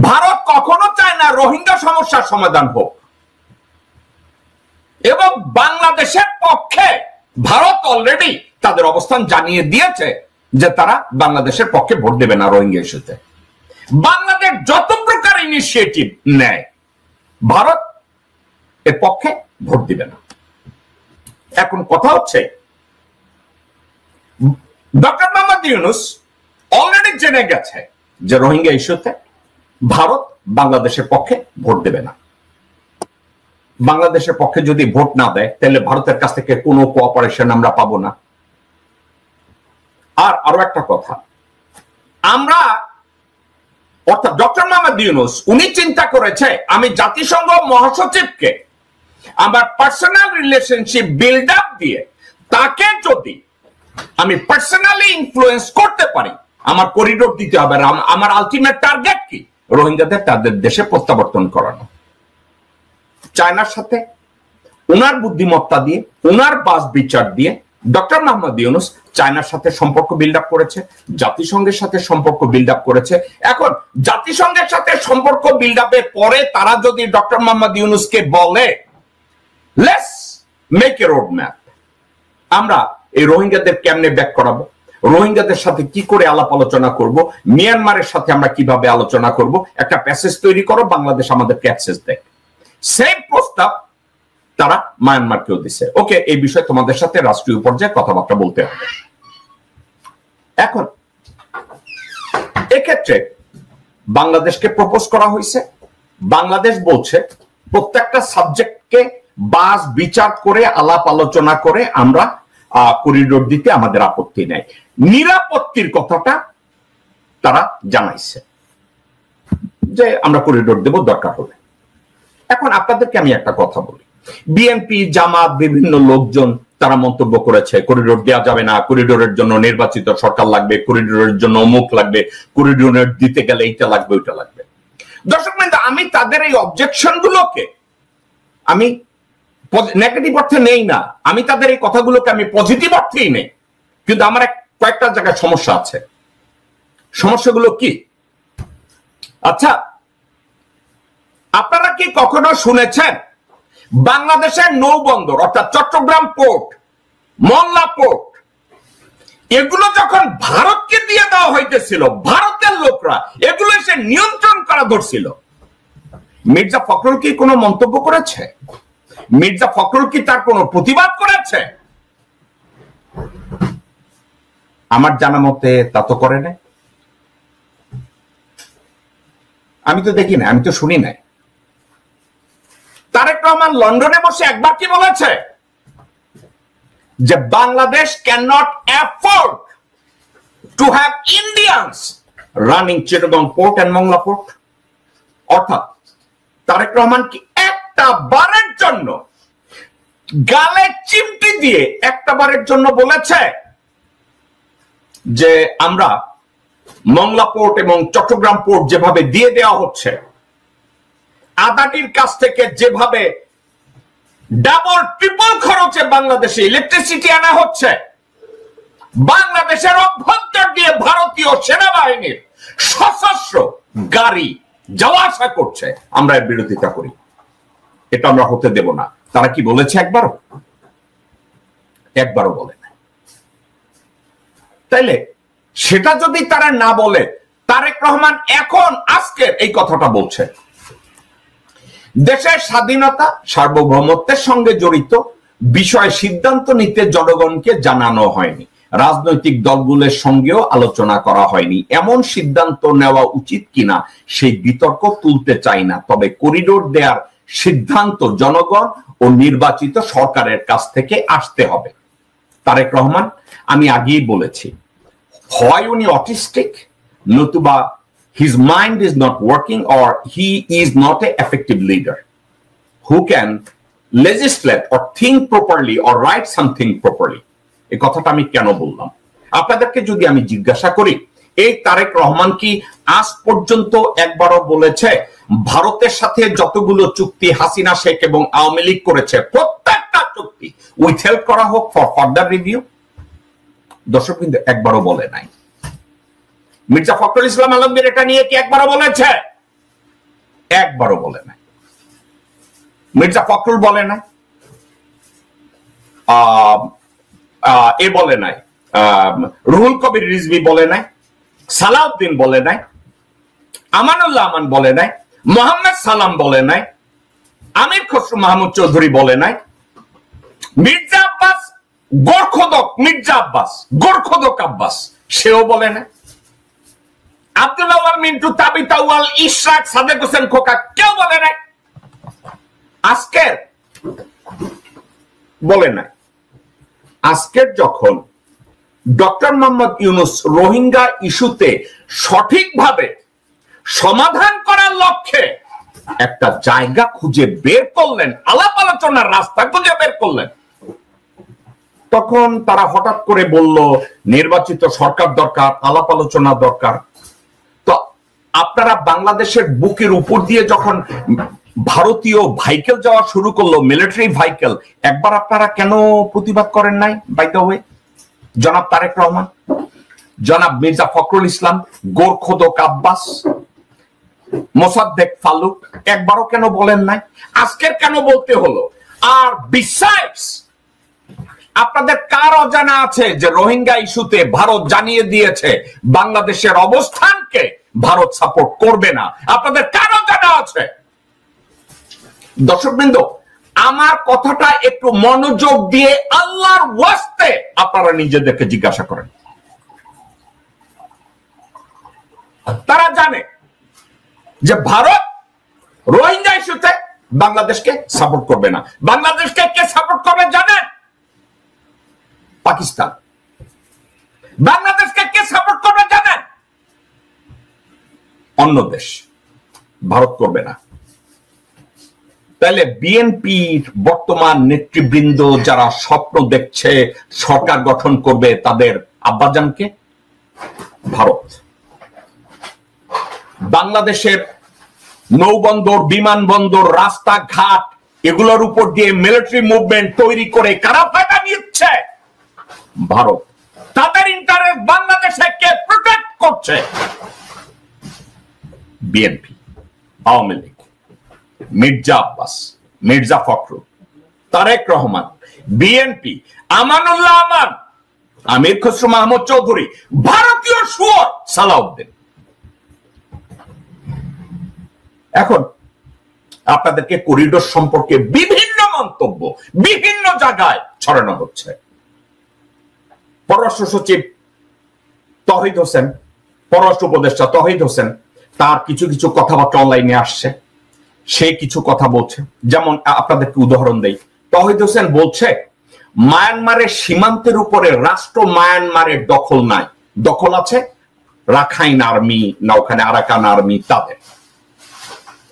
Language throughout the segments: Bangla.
ভারত কখনো চায় না রোহিঙ্গা সমস্যার সমাধান হোক, এবং বাংলাদেশের পক্ষে ভারত অলরেডি তাদের অবস্থান জানিয়ে দিয়েছে যে তারা বাংলাদেশের পক্ষে ভোট দেবে না রোহিঙ্গা ইস্যুতে। বাংলাদেশ যত প্রকার ইনিশিয়েটিভ নেয় ভারত এর পক্ষে ভোট দিবে না। এখন কথা হচ্ছে ডক্টর মোহাম্মদ ইউনূস অলরেডি জেনে গেছে যে রোহিঙ্গা ইস্যুতে ভারত বাংলাদেশের পক্ষে ভোট দেবে না। বাংলাদেশের পক্ষে যদি ভোট না দেয় তাহলে ভারতের কাছ থেকে কোনো কোঅপারেশন আমরা পাবো না। আর আরো একটা কথা, আমরা অর্থাৎ ডক্টর মোহাম্মদ ইউনূস উনি চিন্তা করেছে আমি জাতিসংঘ মহাসচিবকে আমার পার্সোনাল রিলেশনশিপ বিল্ড আপ দিয়ে তাকে যদি আমি পার্সোনালি ইনফ্লুয়েন্স করতে পারি, আমার করিডোর দিতে হবে। আমার আলটিমেট টার্গেট কি? রোহিঙ্গাদের তাদের দেশে প্রত্যাবর্তন করানো। চায়নার সাথে ওনার বুদ্ধিমত্তা দিয়ে, ওনার বাস বিচার দিয়ে ডক্টর মোহাম্মদ ইউনূস চায়নার সাথে সম্পর্ক বিল্ড আপ করেছে, জাতিসংঘের সাথে সম্পর্ক বিল্ড আপ করেছে। এখন জাতিসংঘের সাথে সম্পর্ক বিল্ড আপের পরে তারা যদি ডক্টর মোহাম্মদ ইউনূসকে বলে let's make a road map, আমরা এই রোহিঙ্গাদের কেমনে ব্যাক করাবো, রোহিঙ্গাদের সাথে কি করে আলাপ আলোচনা করব, মিয়ানমারের সাথে আমরা কিভাবে আলোচনা করব, একটা প্যাসেজ তৈরি করো, বাংলাদেশ আমাদেরকে অ্যাক্সেস দেয়। সেই প্রস্তাব তারা মায়ানমারকেও দিছে। ওকে, এই বিষয়ে তোমাদের সাথে রাষ্ট্রীয় পর্যায়ে কথাবার্তা বলতে হবে। এখন এক্ষেত্রে বাংলাদেশকে প্রপোজ করা হয়েছে। বাংলাদেশ বলছে প্রত্যেকটা সাবজেক্টকে বাস বিচার করে আলাপ আলোচনা করে আমরা করিডোর দিতে আমাদের আপত্তি নেই। নিরাপত্তির কথাটা তারা জানাইছে যে আমরা করিডোর দেব দরকার হলে। এখন আপনাদেরকে আমি একটা কথা বলি, বিএনপি জামাত বিভিন্ন লোকজন তারা মন্তব্য করেছে করিডোর দেওয়া যাবে না, করিডোরের জন্য নির্বাচিত সরকার লাগবে, করিডোরের জন্য অমুক লাগবে, করিডোর দিতে গেলে এইটা লাগবে ওইটা লাগবে। দর্শক বন্ধু, আমি তাদের এই অবজেকশন গুলোকে আমি নেগেটিভ অর্থে নেই না, আমি তাদের এই কথাগুলোকে আমি পজিটিভ অর্থেই নেই। কিন্তু আমার কয়েকটা জায়গায় সমস্যা আছে। সমস্যাগুলো কি? আচ্ছা, আপনারা কি কখনো শুনেছেন বাংলাদেশের নৌবন্দর অর্থাৎ চট্টগ্রাম পোর্ট, মংলা পোর্ট, এগুলো যখন ভারতকে দিয়ে দেওয়া হইতেছিল, ভারতের লোকরা এগুলো এসে নিয়ন্ত্রণ করা ধরছিল, মির্জা ফখরুল কি কোনো মন্তব্য করেছে? মির্জা ফখরুল কি তার কোনো প্রতিবাদ করেছে? আমার জানা মতে তা তো করে নাই। আমি তো দেখি না, আমি তো শুনি নাই। তারেক রহমান লন্ডনে বসে একবার কি বলেছে যে Bangladesh can not afford to have Indians running Chittagong port and Mongla port. অর্থাৎ তারেক রহমান কি একটা বারের জন্য গালে চিমটি দিয়ে একটা বারের জন্য বলেছে যে আমরা মংলা পোর্ট এবং চট্টগ্রাম পোর্ট যেভাবে দিয়ে দেওয়া হচ্ছে, আদানির কাছ থেকে যেভাবে ডাবল ট্রিপল খরচে বাংলাদেশে ইলেকট্রিসিটি আনা হচ্ছে, বাংলাদেশের অভ্যন্তর দিয়ে ভারতীয় সেনাবাহিনীর সশস্ত্র গাড়ি যাওয়া আসা করছে, আমরা এর বিরোধিতা করি, এটা আমরা হতে দেব না। তারা কি বলেছে একবারও? একবারও বলে না। তাইলে সেটা যদি তারা না বলে, তারেক রহমান এখন আজকের এই কথাটা বলছে, দেশের স্বাধীনতা সার্বভৌমত্বের সঙ্গে জড়িত বিষয়ে সিদ্ধান্ত নিতে জনগণকে জানানো হয়নি, রাজনৈতিক দলগুলোর সঙ্গেও আলোচনা করা হয়নি, এমন সিদ্ধান্ত নেওয়া উচিত কিনা সেই বিতর্ক তুলতে চাই না, তবে করিডোর দেওয়ার সিদ্ধান্ত জনগণ ও নির্বাচিত সরকারের কাছ থেকে আসতে হবে। তারেক রহমান, আমি আগেই বলেছি, হয় উনি অটিস্টিক, নতুবা his mind is not working, or he is not an effective leader who can legislate or think properly or write something properly. এই কথাটা আমি কেন বললাম? আপনাদেরকে যদি আমি জিজ্ঞাসা করি, এই তারেক রহমান কি আজ পর্যন্ত একবারও বলেছে ভারতের সাথে যতগুলো চুক্তি হাসিনা শেখ এবং আওয়ামী লীগ করেছে প্রত্যেকটা চুক্তি উইথহেল্ড করা হোক ফর ফার্দার রিভিউ? দর্শক কিন্তু একবারও বলে নাই। মির্জা ফখরুল ইসলাম আলমগীর এটা নিয়ে কি একবারও বলেছে? একবারও বলে নাই। মির্জা ফখরুল বলে নাই, এ বলে নাই, রুহুল কবির রিজভী বলে নাই, সালাউদ্দিন বলে নাই, আমানুল্লাহ আমান বলে নাই, মোহাম্মদ সালাম বলে নাই, আমির খসরু মাহমুদ চৌধুরী বলে নাই, মির্জা আব্বাস গোরখোদক, মির্জা আব্বাস গোরখোদক আব্বাস সেও বলে নাই, আব্দুল্লাহ আল মিন্টু, তাবিত আউয়াল, ইশরাক, সাদেক হোসেন খোকা কেউ বলে নাই। আজকের বলে নাই। আজকের যখন ডক্টর মোহাম্মদ ইউনূস রোহিঙ্গা ইস্যুতে সঠিকভাবে সমাধান করার লক্ষ্যে একটা জায়গা খুঁজে বের করলেন, আলাপ আলোচনার রাস্তা খুঁজে বের করলেন, তখন তারা হঠাৎ করে বলল নির্বাচিত সরকার দরকার, আলাপ আলোচনা দরকার। তো আপনারা বাংলাদেশের বুকের উপর দিয়ে যখন ভারতীয় ভাইকেল যাওয়া শুরু করলো, মিলিটারি ভাইকেল, একবার আপনারা কেন প্রতিবাদ করেন নাই? বাই দ্য ওয়ে, জনাব তারেক রহমান, জনাব মির্জা ফখরুল ইসলাম, গোরখোদক আব্বাস, মোসাদ্দেক ফালুক একবারও কেন বলেন নাই? আজকের কেন বলতে হলো? আর বিসাইডস আপনাদের কার অজানা আছে যে রোহিঙ্গা ইস্যুতে ভারত জানিয়ে দিয়েছে বাংলাদেশের অবস্থানকে ভারত সাপোর্ট করবে না? আপনাদের কার অজানা আছে? দর্শকবৃন্দ, আমার কথাটা একটু মনোযোগ দিয়ে আল্লাহর ওয়াস্তে আপনারা নিজেদেরকে জিজ্ঞাসা করেন। তারা জানে যে ভারত রোহিঙ্গা ইস্যুতে বাংলাদেশকে সাপোর্ট করবে না। বাংলাদেশকে কে সাপোর্ট করবে জানেন? পাকিস্তান। বাংলাদেশকে কে সাপোর্ট করবে জানেন? অন্য দেশ। ভারত করবে না। তাহলে বিএনপির বর্তমান নেতৃবৃন্দ যারা স্বপ্ন দেখছে সরকার গঠন করবে, তাদের আব্বাজানকে ভারত। বাংলাদেশের নৌবন্দর, বিমানবন্দর, রাস্তাঘাট এগুলোর উপর দিয়ে মিলিটারি মুভমেন্ট তৈরি করে কারা ফায়দা নিচ্ছে? ভারত। তাদের ইন্টারেস্ট বাংলাদেশে কে প্রোটেক্ট করছে? বিএনপি, আওয়ামী লীগ, মির্জা আব্বাস, মির্জা ফখরুল, তারেক রহমান, বিএনপি, আমানুল্লাহ আমান, আমির খসরু মাহমুদ চৌধুরী, ভারতীয় শুয়োর সালাউদ্দিন। এখন আপনাদেরকে করিডোর সম্পর্কে বিভিন্ন মন্তব্য বিভিন্ন জায়গায় ছড়ানো হচ্ছে। পররাষ্ট্র সচিব তৌহিদ হোসেন, পররাষ্ট্র উপদেষ্টা তৌহিদ হোসেন, তার কিছু কিছু কথাবার্তা অনলাইনে আসছে। সে কিছু কথা বলছে, যেমন আপনাদেরকে উদাহরণ দেই। তৌহিদ হোসেন বলছে মায়ানমারের সীমান্তের উপরে রাষ্ট্র মায়ানমারের দখল নাই, দখল আছে রাখাইন আর্মি না ওখানে আরাকান আর্মি তাদের।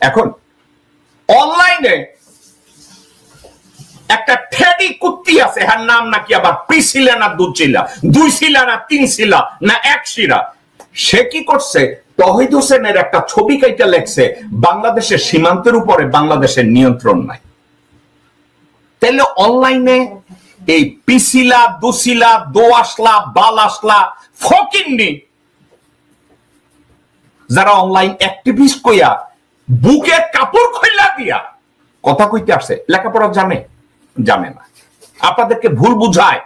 এখন অনলাইনে একটা ঠেডি কুত্তি আছে, হ্যাঁ নাম নাকি আবার প্রিসিলা না দুই শিলা না তিন শিলা না এক শিরা। সে কি করছে, তৌহিদ হোসেনের একটা ছবি কাইটা লেখছে বাংলাদেশের সীমান্তের উপরে বাংলাদেশের নিয়ন্ত্রণ নাই। তাহলে অনলাইনে এই পিসিলা, দুশিলা, দোয়াশলা, বালাসলা, ফকিন্নি যারা অনলাইন অ্যাক্টিভিস্ট কইয়া বুকে কাপড় খইলা দিয়া কথা কইতে আসে, লেখাপড়া জানে না, আপনাদেরকে ভুল বুঝায়।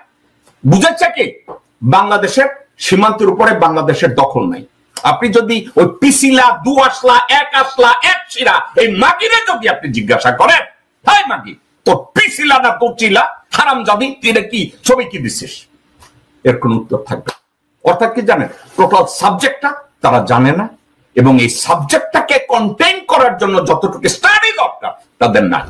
বুঝাচ্ছে কি বাংলাদেশের সীমান্তের উপরে বাংলাদেশের দখল নাই। আপনি যদি ওই পিসিলা, দুয়াশলা, এক আসলা, এক শিরা এই মাগিরে যদি আপনি জিজ্ঞাসা করেন, হাই মাগি তোর পিসিলা না দোচিলা হারামজাদি তুই কি ছবি কি দিছিস, এর কোন উত্তর থাকবে। অর্থাৎ কি জানেন, টোটাল সাবজেক্টটা তারা জানে না, এবং এই সাবজেক্টটাকে কন্টেইন করার জন্য যতটুকু স্টাডি দরকার তাদের নাই।